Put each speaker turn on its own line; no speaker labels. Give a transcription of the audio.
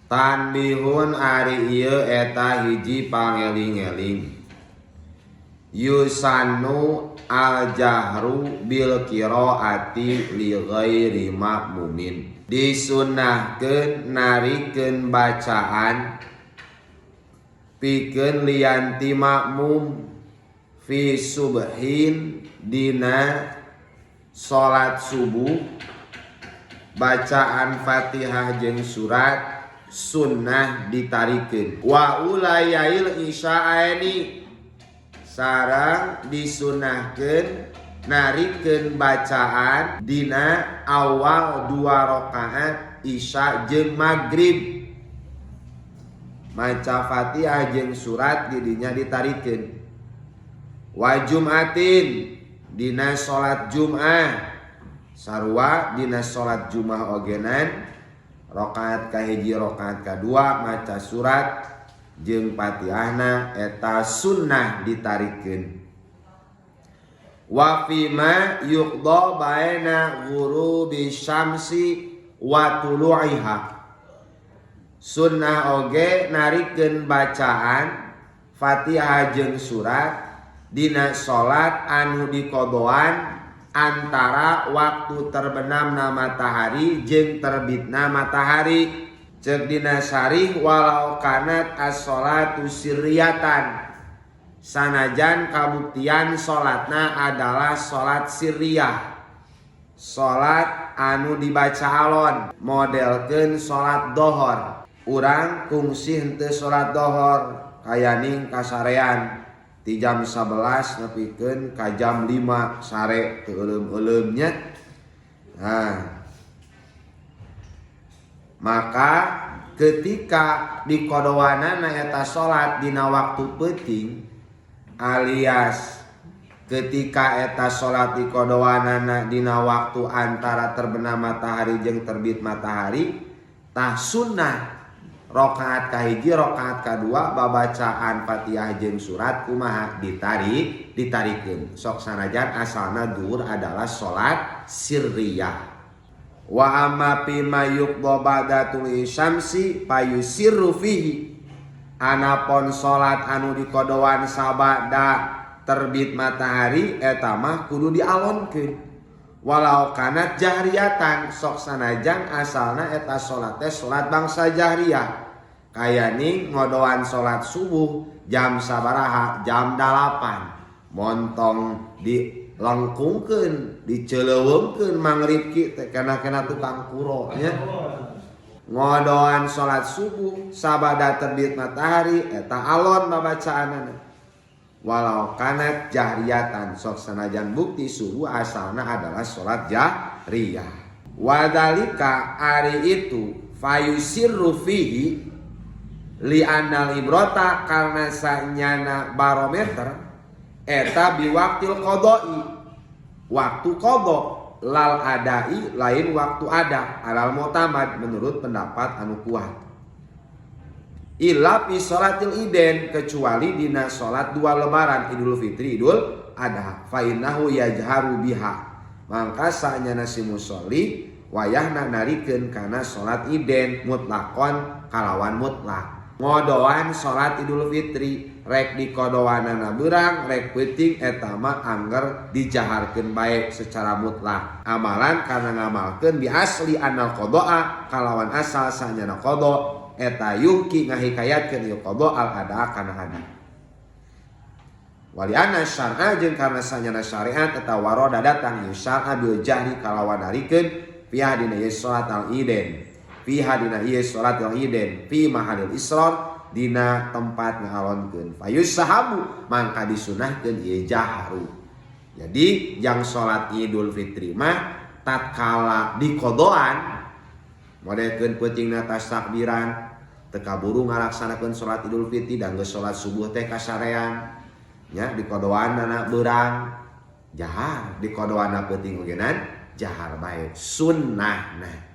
Tanbihun ari ieu eta hiji pangeling-eling. Yusannu al-jahru bil qiraati li ghairi ma'mumin. Disunnahkeun narikeun bacaan pikeun lianti makmum fi subhin dina salat subuh. Bacaan Fatihah jeung surat sunnah ditarikeun. Wa ulayail isya'ani sareng disunnahkeun narikeun bacaan dina awal 2 rakaat isya jeung maghrib. Maca Fatihah jeung surat didinya ditarikeun. Wa jum'atin dina salat Jum'ah sarua dina salat Jum'ah ogenan rakaat kahiji rakaat kadua maca surat jeung Fatihahna eta sunnah ditarikeun. Wa fima yuqda baina ghurubi syamsi wa tulu'iha. Sunnah oge narikeun bacaan Fatihah jeung surat dina salat anu dikodoan antara waktu terbenamna matahari jeung terbitna matahari. Ceuk dina sarih walau kanat as-sholatu sirriyatan, sanajan kabuktian salatna adalah salat sirriyah, salat anu dibaca alon, modelkeun salat dohor. Urang kungsi henteu salat dohor kayaning kasarean ti jam 11 nepikeun ka jam 5 sare teu euleum-euleumnya. Maka ketika dikodowanana eta salat dina waktu peuting alias ketika eta salat dikodowanana dina waktu antara terbenam matahari jeung terbit matahari, tah sunnah rakaat kahiji rakaat kadua babacaan Fatihah jeung surat kumaha ditarikeun. Sok sanajan asalna duhur adalah salat sirriyah. Wa amma pima yuqda ba'da tulu'i syamsi payusirru fihi. Anapun salat anu dikodoan sabada terbit matahari eta mah kudu dialonkeun. Walau kanat jahriyatan sok sanajan asalna eta salat teh salat bangsa jahriyah. Kayani ngodoan salat subuh jam sabaraha? Jam 8. Montong dilengkungkeun, diceuleuweungkeun maghrib ki teh kana tukang kuro nya. Ngodoan salat subuh sabada terbit matahari eta alon babacaanana. Walau kanat jahriyatan sok sanajan bukti subuh asalna adalah salat jahriyah. Wadalika ari itu fayusirru fihi li anal ibrota karena sanyana barometer eta biwaktil qodoi waktu qodho lal adai lain waktu ada alal mu'tamad menurut pendapat anu kuat. Illa fi sholatil iden kecuali dina salat 2 lebaran Idul Fitri Idul Adha fa innahu yajharu biha mangka sanyana si musolli wayahna narikeun kana salat iden mutlaqon kalawan mutlak. Ngodoan salat Idul Fitri rek dikodoanana beurang rek peuting eta mah angger dijaharkeun bae secara mutlak. Amalan kana ngamalkeun bi asli anal qada'a kalawan asal sanyana qada eta yuki ngahikayatkeun ieu qada al ada kana hadi. Wali anna syar'a jeung karna sanyana syariat eta waroda datang ieu syar'a bil jahri kalawan narikeun fi hadina ieu salat al iden. Fi hadina ieu salat al iden fi mahalil israr dina tempat ngalonkeun. Fayus sahabu mangka disunahkeun ieu jahru. Jadi jang salat Idul Fitri mah tatkala dikodoan modelkeun peutingna tas takbiran teu kaburu ngalaksanakeun salat Idul Fitri dan geus salat subuh teh kasarean nya dikodoanna beurang jahar dikodoanna peuting ogenan jahar bae sunnahna.